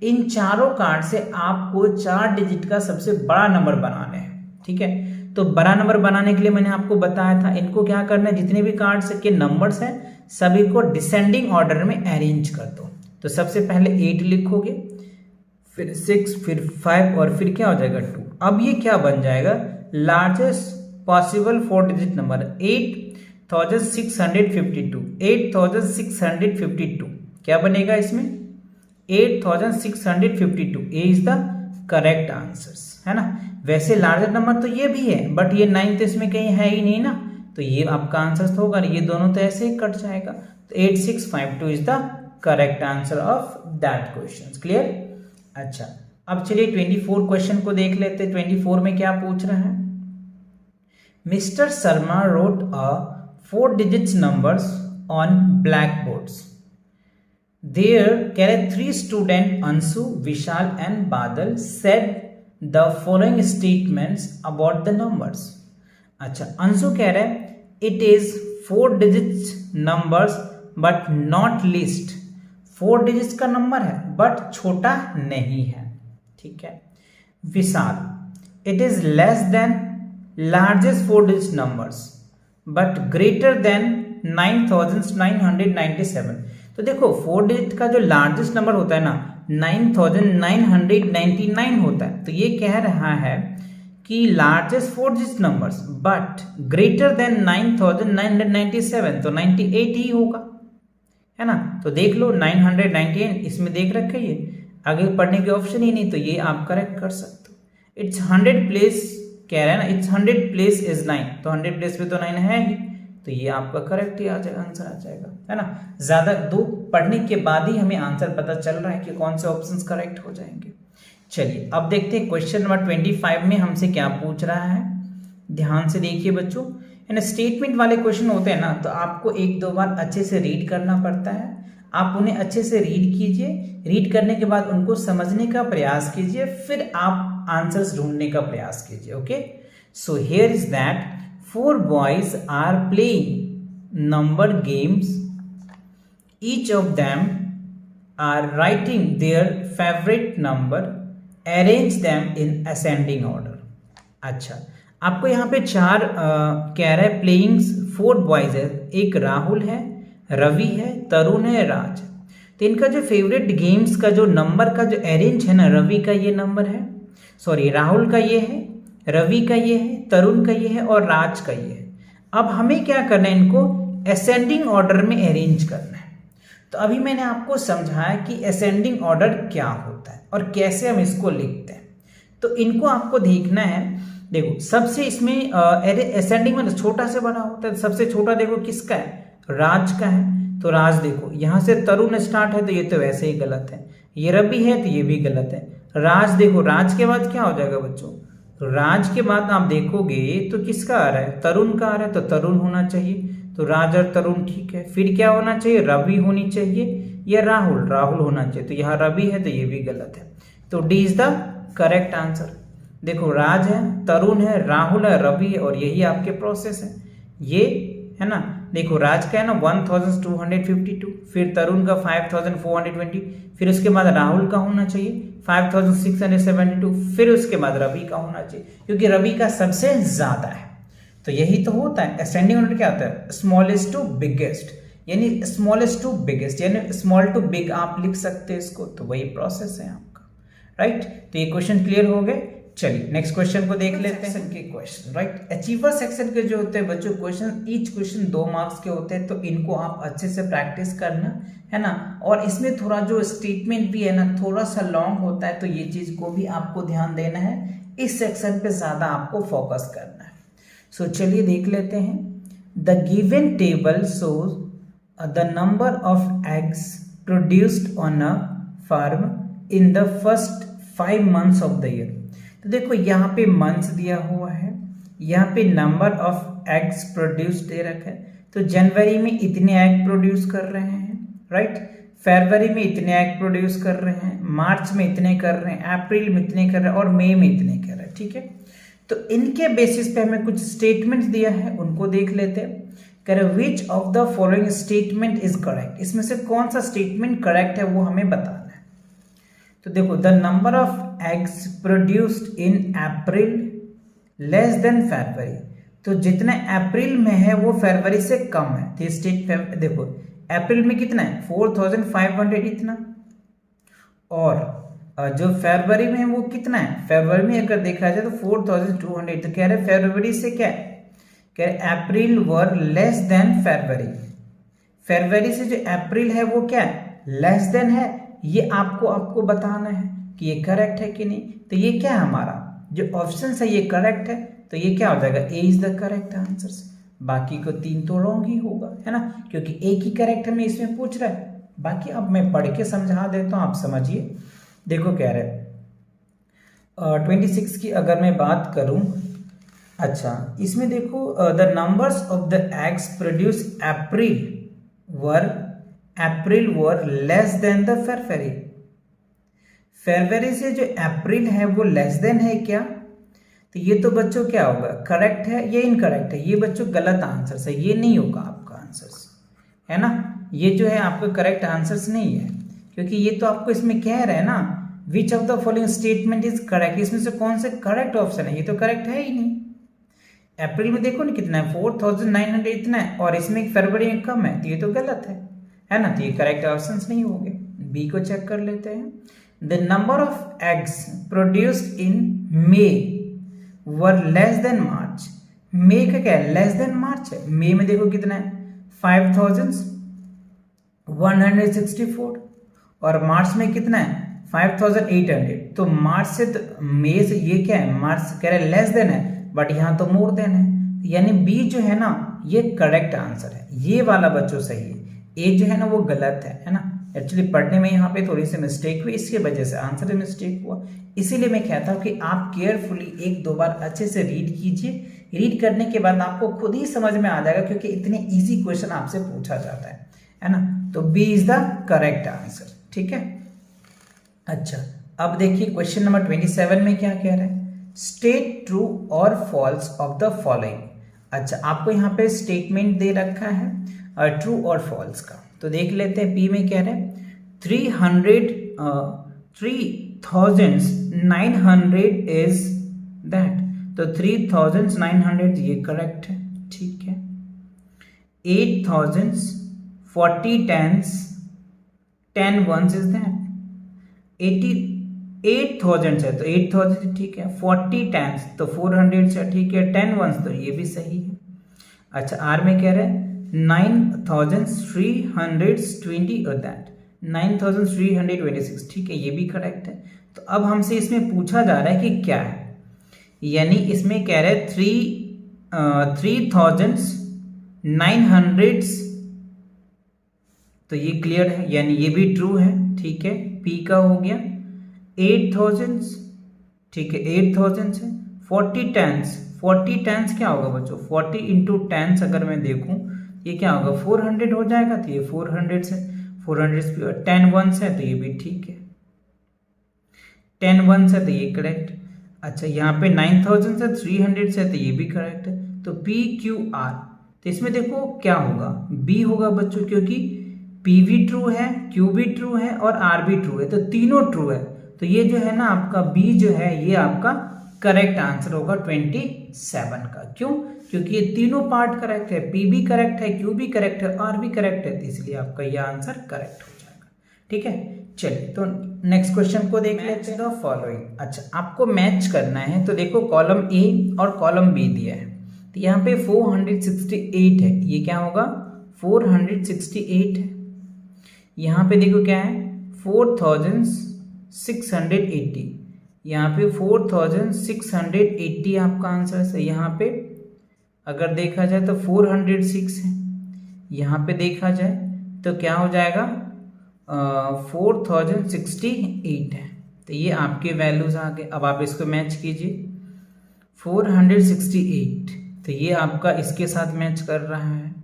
इन चारों कार्ड से आपको 4 डिजिट का सबसे बड़ा नंबर बनाने हैं, ठीक है। तो बड़ा नंबर बनाने के लिए मैंने आपको बताया था, इनको क्या करना है, जितने भी कार्ड्स के नंबर्स हैं सभी को डिसेंडिंग ऑर्डर में अरेंज कर दो। तो सबसे पहले 8 लिखोगे, फिर 6, फिर 5 और फिर क्या हो जाएगा 2। अब ये क्या बन जाएगा, लार्जेस्ट पॉसिबल 4 डिजिट नंबर 8652, 8652 क्या बनेगा इसमें 8652, ए इज द करेक्ट आंसर्स, है ना। वैसे लार्जर नंबर तो ये भी है बट ये 9 तो इसमें कहीं है ही नहीं ना, तो ये आपका आंसर तो होगा, ये दोनों तो ऐसे ही कट जाएगा। तो 8652 is the correct answer of that question. Clear. अच्छा, अब चलिए 24 क्वेश्चन को देख लेते हैं। 24 में क्या पूछ रहा है, mister Sharma wrote a 4 digits numbers on blackboards. There, three students Anshu, Vishal and Badal said the following statements about the numbers. अच्छा, अंशु कह रहे हैं it is 4 digits numbers but not least, 4 digits का नंबर है बट छोटा नहीं है, ठीक है। विशाल, it is less than largest 4 digits numbers but greater than 9997। तो देखो 4 डिजिट का जो लार्जेस्ट नंबर होता है ना 9999 होता है, तो ये कह रहा है कि largest 4 digit numbers but greater than 9997, तो 98 ही होगा, है ना। तो देख लो 998 इसमें देख रखे, ये आगे पढ़ने के ऑप्शन ही नहीं, तो ये आप करेक्ट कर सकते हो। इट्स 100 प्लेस कह रहा है ना, इट्स 100 प्लेस इज 9, तो 100 प्लेस पे तो 9 है ही, तो ये आपका करेक्ट ही आ जाएगा, आंसर आ जाएगा, है ना। ज्यादा दो पढ़ने के बाद ही हमें आंसर पता चल रहा है कि कौन से ऑप्शंस करेक्ट हो जाएंगे। चलिए अब देखते हैं क्वेश्चन नंबर 25 में हमसे क्या पूछ रहा है। ध्यान से देखिए बच्चों, है ना, स्टेटमेंट वाले क्वेश्चन होते हैं ना, तो आपको एक दो बार अच्छे से रीड करना पड़ता है। आप उन्हें अच्छे से रीड कीजिए, रीड करने के बाद उनको समझने का प्रयास कीजिए, फिर आप आंसर्स ढूंढने का प्रयास कीजिए। Okay, so here is that 4 boys are playing number games. Each of them are writing their favorite number. Arrange them in ascending order. अच्छा, आपको यहाँ पे 4 कह रहा है प्लेइंग 4 बॉयज है, एक राहुल है, रवि है, तरुण है, राज। तो इनका जो फेवरेट गेम्स का जो नंबर का जो अरेंज है ना, रवि का ये नंबर है, सॉरी राहुल का ये है, रवि का ये है, तरुण का ये है और राज का ये है। अब हमें क्या करना है, इनको असेंडिंग ऑर्डर में अरेंज करना है। तो अभी मैंने आपको समझाया कि असेंडिंग ऑर्डर क्या होता है और कैसे हम इसको लिखते हैं। तो इनको आपको देखना है। देखो सबसे इसमें असेंडिंग में छोटा से बड़ा होता है। सबसे छोटा देखो किसका है, राज का है, तो राज देखो यहाँ से तरुण स्टार्ट है, तो ये तो वैसे ही गलत है। ये रवि है तो ये भी गलत है। राज देखो, राज के बाद क्या हो जाएगा बच्चों, तो राज के बाद आप देखोगे तो किसका आ रहा है, तरुण का आ रहा है, तो तरुण होना चाहिए। तो राज और तरुण ठीक है। फिर क्या होना चाहिए, रवि होनी चाहिए या राहुल, राहुल होना चाहिए। तो यहाँ रवि है तो ये भी गलत है। तो D is the correct answer. देखो राज है, तरुण है, राहुल है, रवि है और यही आपके प्रोसेस है, ये है ना। देखो राज का है ना 1252, फिर तरुण का 5420, फिर उसके बाद राहुल का होना चाहिए 5672, फिर उसके बाद रवि का होना चाहिए क्योंकि रवि का सबसे ज्यादा है। तो यही तो होता है असेंडिंग ऑर्डर। क्या होता है, स्मॉलेस्ट टू बिगेस्ट, यानी स्मॉलेस्ट टू बिगेस्ट, यानी स्मॉल टू बिग आप लिख सकते हैं इसको। तो वही प्रोसेस है आपका, राइट। तो ये क्वेश्चन क्लियर हो गए। चलिए नेक्स्ट क्वेश्चन को देख लेते हैं। के क्वेश्चन, राइट। अचीवर सेक्शन के जो होते हैं बच्चों क्वेश्चन, ईच क्वेश्चन 2 मार्क्स के होते हैं, तो इनको आप अच्छे से प्रैक्टिस करना, है ना। और इसमें थोड़ा जो स्टेटमेंट भी है ना थोड़ा सा लॉन्ग होता है, तो ये चीज को भी आपको ध्यान देना है। इस सेक्शन पे ज्यादा आपको फोकस करना है। सो चलिए देख लेते हैं। The given table shows the number of eggs produced on a farm in the first 5 months of the year. तो देखो यहाँ पे मंथ्स दिया हुआ है, यहाँ पे नंबर ऑफ एग्स प्रोड्यूस दे रखा है। तो जनवरी में इतने एग प्रोड्यूस कर रहे हैं, राइट। फरवरी में इतने एग प्रोड्यूस कर रहे हैं, मार्च में इतने कर रहे हैं, अप्रैल में इतने कर रहे हैं और मई में इतने कर रहे हैं, ठीक है। तो इनके बेसिस पे हमें कुछ स्टेटमेंट्स दिया है, उनको देख लेते हैं। कह रहे विच of the following statement is correct, इसमें से कौन सा स्टेटमेंट करेक्ट है वो हमें बताना है। तो देखो the number of eggs produced in April less than February, तो जितना अप्रैल में है वो फरवरी से कम है। तो स्टेट देखो अप्रैल में कितना है 4500 इतना, और जो फरवरी में है वो कितना है, फरवरी में अगर देखा जाए तो 4200। तो कह रहे फरवरी से क्या है कह रहे अप्रैल वर लेस देन फरवरी। फरवरी से जो अप्रैल है वो क्या है, लेस देन है। ये आपको बताना है कि ये करेक्ट है कि नहीं। तो ये क्या है, हमारा जो ऑप्शन है ये करेक्ट है, तो ये क्या हो जाएगा, ए इज द करेक्ट आंसर। बाकी को 3 तो रॉन्ग ही होगा, है ना, क्योंकि एक ही करेक्ट हमें इसमें पूछ रहा है। बाकी अब मैं पढ़ के समझा देता हूँ, आप समझिए। देखो कह रहे 26 की अगर मैं बात करूं, अच्छा इसमें देखो the numbers of the eggs produce April were less than the February. फरवरी से जो अप्रैल है वो लेस देन है क्या, तो ये तो बच्चों क्या होगा, करेक्ट है, ये इनकरेक्ट है, ये बच्चों गलत आंसर है, ये नहीं होगा आपका आंसर, है ना। ये जो है आपका करेक्ट आंसर्स नहीं है, क्योंकि ये तो आपको इसमें कह रहे हैं ना, विच of the following statement is correct, इसमें से कौन से करेक्ट ऑप्शन है, ये तो करेक्ट है ही नहीं। अप्रैल में देखो ना कितना है, 4900 इतना है, और इसमें फरवरी में कम है, तो ये तो गलत है ना, तो ये करेक्ट ऑप्शंस नहीं होंगे। बी को चेक कर लेते हैं। The number of eggs produced in May were less than March. May का क्या है, लेस देन मार्च है। मे में देखो कितना है, 5164, और मार्च में कितना है, 5800। तो मार्च से तो मे से ये क्या है, मार्च कह रहे लेस देन है, बट यहाँ तो मोर देन है, यानी बी जो है ना ये करेक्ट आंसर है। ये वाला बच्चों सही है, ए जो है ना वो गलत है ना। एक्चुअली पढ़ने में यहाँ पे थोड़ी सी मिस्टेक हुई, इसकी वजह से आंसर में मिस्टेक हुआ। इसीलिए मैं कहता हूँ कि आप केयरफुली 1-2 बार अच्छे से रीड कीजिए। रीड करने के बाद आपको खुद ही समझ में आ जाएगा, क्योंकि इतने इजी क्वेश्चन आपसे पूछा जाता है ना। तो B is the correct answer, ठीक है। अच्छा अब देखिए क्वेश्चन नंबर 27 में क्या कह रहा है, स्टेट ट्रू और फॉल्स ऑफ द फॉलोइंग। अच्छा आपको यहाँ पे स्टेटमेंट दे रखा है ट्रू और फॉल्स का, तो देख लेते हैं। पी में कह रहे हैं 3900 इज दैट, तो 3900 ये करेक्ट है, ठीक है। 8000 40 10s 10 ones इज दैट, 8000 है तो 8000 ठीक है, 40 10s तो 400 से ठीक है, 10 ones तो ये भी सही है। अच्छा आर में कह रहे हैं 9320 और दैट 9326, ठीक है, ये भी करेक्ट है। तो अब हमसे इसमें पूछा जा रहा है कि क्या है, यानी इसमें कह रहे हैं 3900, तो ये क्लियर है, यानी ये भी ट्रू है, ठीक है। पी का हो गया 8000, ठीक है, 8000 है। 40 10s क्या होगा बच्चों, 40 इंटू 10s अगर मैं देखूं ये क्या होगा, 400 हो जाएगा, तो ये 400 से 400 10 ones है, तो ये भी ठीक है, 10 ones है तो ये करेक्ट। अच्छा यहाँ पे 9000 से 300 से, तो ये भी करेक्ट है। तो पी क्यू आर, तो इसमें देखो क्या होगा, बी होगा बच्चों, क्योंकि पी भी ट्रू है, क्यू भी ट्रू है और आर भी ट्रू है, तो तीनों ट्रू है। तो ये जो है ना आपका बी जो है ये आपका करेक्ट आंसर होगा 27 का। क्यों, क्योंकि ये तीनों पार्ट करेक्ट है, पी भी करेक्ट है, क्यू भी करेक्ट है, आर भी करेक्ट है, तो इसलिए आपका ये आंसर करेक्ट हो जाएगा, ठीक है। चलिए तो नेक्स्ट क्वेश्चन को देख लेते हैं। द फॉलोइंग, अच्छा आपको मैच करना है, तो देखो कॉलम ए और कॉलम बी दिया है, तो यहाँ पे 468 है, ये क्या होगा 468 है। यहाँ पे देखो क्या है 4680, यहाँ पे 4680 आपका आंसर है। यहाँ पे अगर देखा जाए तो 406 है, यहाँ पे देखा जाए तो क्या हो जाएगा 4068 है, तो ये आपके वैल्यूज आ गए। अब आप इसको मैच कीजिए, 468 तो ये आपका इसके साथ मैच कर रहा है,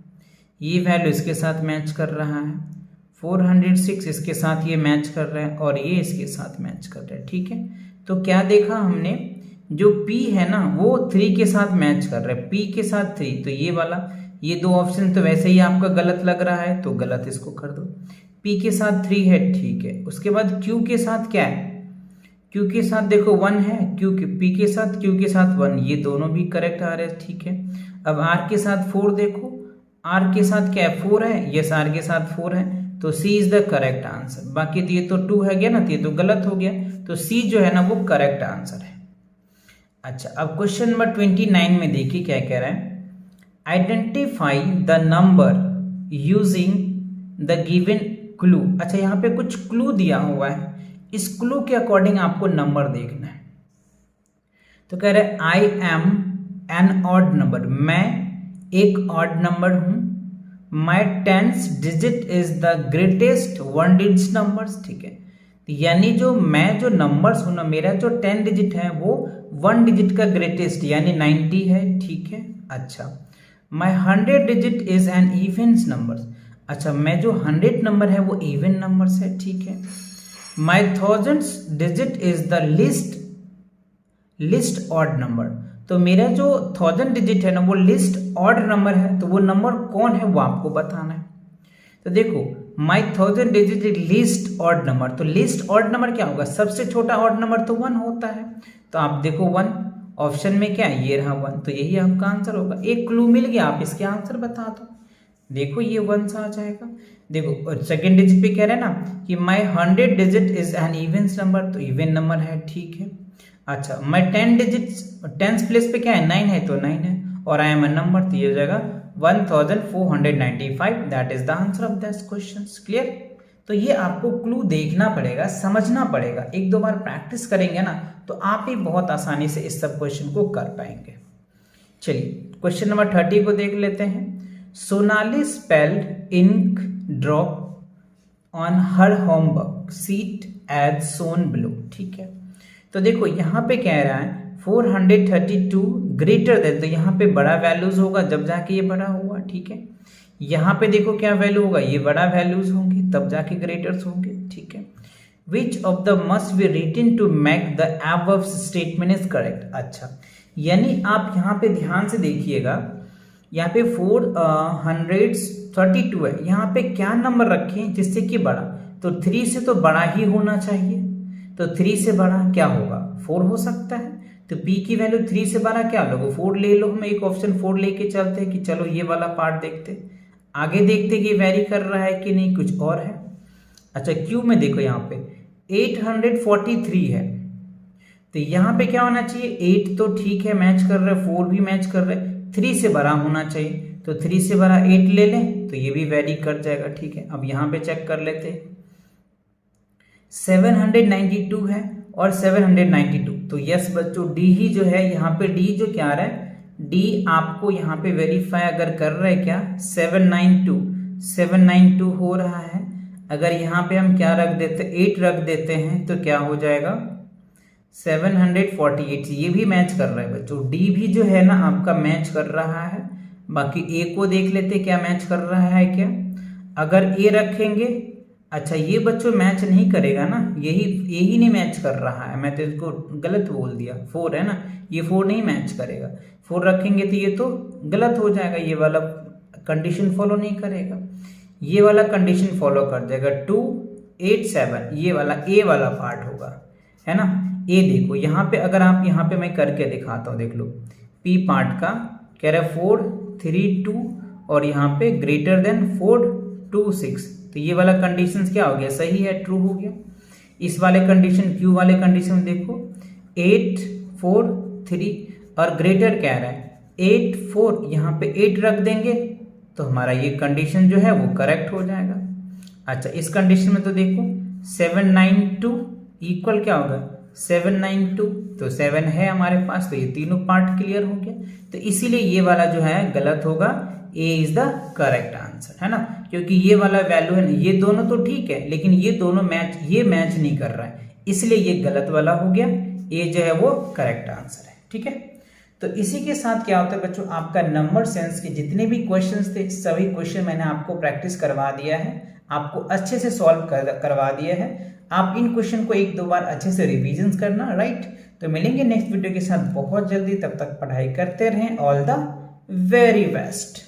ये वैल्यू इसके साथ मैच कर रहा है, 406 इसके साथ ये मैच कर रहा है, और ये इसके साथ मैच कर रहा है, ठीक है। तो क्या देखा हमने, जो P है ना वो 3 के साथ मैच कर रहा है, P के साथ 3, तो ये वाला, ये दो ऑप्शन तो वैसे ही आपका गलत लग रहा है, तो गलत इसको कर दो। P के साथ 3 है, ठीक है। उसके बाद Q के साथ क्या है, Q के साथ देखो 1 है, P के साथ Q के साथ 1, ये दोनों भी करेक्ट आ रहे हैं, ठीक है। अब R के साथ 4 देखो, R के साथ क्या है 4 है, यस R के साथ 4 है, तो C is the correct answer. बाकी तो ये तो 2 है गया ना, तो ये तो गलत हो गया, तो C जो है ना वो करेक्ट आंसर है। अच्छा अब क्वेश्चन नंबर 29 में देखिए क्या कह रहा है, identify the number using the given clue. अच्छा, यहाँ पे कुछ क्लू दिया हुआ है, इस क्लू के अकॉर्डिंग आपको नंबर देखना है। तो कह रहे I am an odd number, मैं एक ऑड नंबर हूं, my 10th digit is the greatest 1 digit numbers. ठीक है, यानी जो मैं जो नंबर्स हूं ना, मेरा जो 10 डिजिट है वो 1 डिजिट का ग्रेटेस्ट यानी 90 है। ठीक है, अच्छा, माई 100 digit is an Evans number. अच्छा, मैं जो 100 नंबर है वो इवन नंबर्स है। ठीक है, माई 1000th digit is the list odd number. तो मेरा जो 1000 डिजिट है ना वो लिस्ट ऑड नंबर है, तो वो नंबर कौन है वो आपको बताना है। तो देखो, माई 1000 digit is list odd number, तो लिस्ट ऑड नंबर क्या होगा, सबसे छोटा ऑड नंबर तो 1 होता है। तो आप देखो 1 ऑप्शन में क्या है, ये रहा 1, तो यही आपका आंसर होगा। एक क्लू मिल गया, आप इसके आंसर बता दो। देखो ये 1 सा आ जाएगा। देखो सेकेंड डिजिट पे कह रहे हैं ना कि माई 100 digit is an even number, तो इवन नंबर है। ठीक है, अच्छा, माई 10 डिजिट 10th प्लेस पे क्या है, 9 है, तो 9 है, और आई एम अ नंबर, तो ये हो जाएगा 1495। That is the answer of this question. Clear? तो ये आपको क्लू देखना पड़ेगा, समझना पड़ेगा, एक दो बार प्रैक्टिस करेंगे ना तो आप ही बहुत आसानी से इस सब क्वेश्चन को कर पाएंगे। चलिए क्वेश्चन नंबर 30 को देख लेते हैं। Sonali spelled ink drop on her homework sheet as shown below. ठीक है, तो देखो यहाँ पे कह रहा है 432 ग्रेटर देन, तो यहाँ पे बड़ा वैल्यूज होगा जब जाके ये बड़ा होगा। ठीक है, यहाँ पे देखो क्या वैल्यू होगा, ये बड़ा वैल्यूज होंगे तब जाके ग्रेटर्स होंगे। ठीक है, which of the must be written to make the above statement is correct. अच्छा, यानी आप यहाँ पे ध्यान से देखिएगा, यहाँ पे 432 है, यहाँ पे क्या नंबर रखें जिससे कि बड़ा, तो 3 से तो बड़ा ही होना चाहिए, तो 3 से बड़ा क्या होगा, 4 हो सकता है। तो p की वैल्यू 3 से बड़ा क्या लोगे, 4 ले लो। हम एक ऑप्शन 4 लेके चलते हैं कि चलो ये वाला पार्ट देखते, आगे देखते कि वेरी कर रहा है कि नहीं, कुछ और है। अच्छा, क्यू में देखो यहाँ पे 843 है, तो यहाँ पे क्या होना चाहिए, 8 तो ठीक है मैच कर रहा है, 4 भी मैच कर रहा है, 3 से बड़ा होना चाहिए, तो 3 से बड़ा 8 ले लें तो ये भी वेरी कर जाएगा। ठीक है, अब यहाँ पे चेक कर लेते हैं, 792 है और 792, तो यस बच्चों डी ही जो है, यहाँ पे डी जो क्या आ रहा है, डी आपको यहाँ पे वेरीफाई अगर कर रहा है क्या, 792 हो रहा है। अगर यहाँ पे हम क्या रख देते, 8 रख देते हैं तो क्या हो जाएगा 748, ये भी मैच कर रहा है बच्चों, डी भी जो है ना आपका मैच कर रहा है। बाकी ए को देख लेते क्या मैच कर रहा है क्या, अगर ए रखेंगे, अच्छा ये बच्चों मैच नहीं करेगा ना, यही नहीं मैच कर रहा है, मैं तो इसको गलत बोल दिया, 4 है ना, ये 4 नहीं मैच करेगा, 4 रखेंगे तो ये तो गलत हो जाएगा, ये वाला कंडीशन फॉलो नहीं करेगा, ये वाला कंडीशन फॉलो कर जाएगा। 287 ये वाला ए वाला पार्ट होगा, है ना। ए देखो यहाँ पे, अगर आप यहाँ पे मैं करके दिखाता हूँ, देख लो पी पार्ट का कह रहा है 432 और यहाँ पे ग्रेटर देन 426, तो ये वाला कंडीशन क्या हो गया, सही है, ट्रू हो गया। इस वाले कंडीशन क्यू वाले कंडीशन देखो 843 और ग्रेटर कह रहा है 84, यहाँ पे 8 रख देंगे तो हमारा ये कंडीशन जो है वो करेक्ट हो जाएगा। अच्छा, इस कंडीशन में तो देखो 792 इक्वल क्या होगा 792, तो 7 है हमारे पास, तो ये तीनों पार्ट क्लियर हो गया। तो इसीलिए ये वाला जो है गलत होगा, ए इज द करेक्ट आंसर, है ना, क्योंकि ये वाला वैल्यू है ना, ये दोनों तो ठीक है लेकिन ये दोनों मैच नहीं कर रहा है, इसलिए ये गलत वाला हो गया, ए जो है वो करेक्ट आंसर है। ठीक है, तो इसी के साथ क्या होता है बच्चों, आपका नंबर सेंस के जितने भी क्वेश्चंस थे सभी क्वेश्चन मैंने आपको प्रैक्टिस करवा दिया है, आपको अच्छे से सॉल्व करवा दिया है। आप इन क्वेश्चन को 1-2 बार अच्छे से रिविजन करना, राइट। तो मिलेंगे नेक्स्ट वीडियो के साथ बहुत जल्दी, तब तक पढ़ाई करते रहें। All the very best.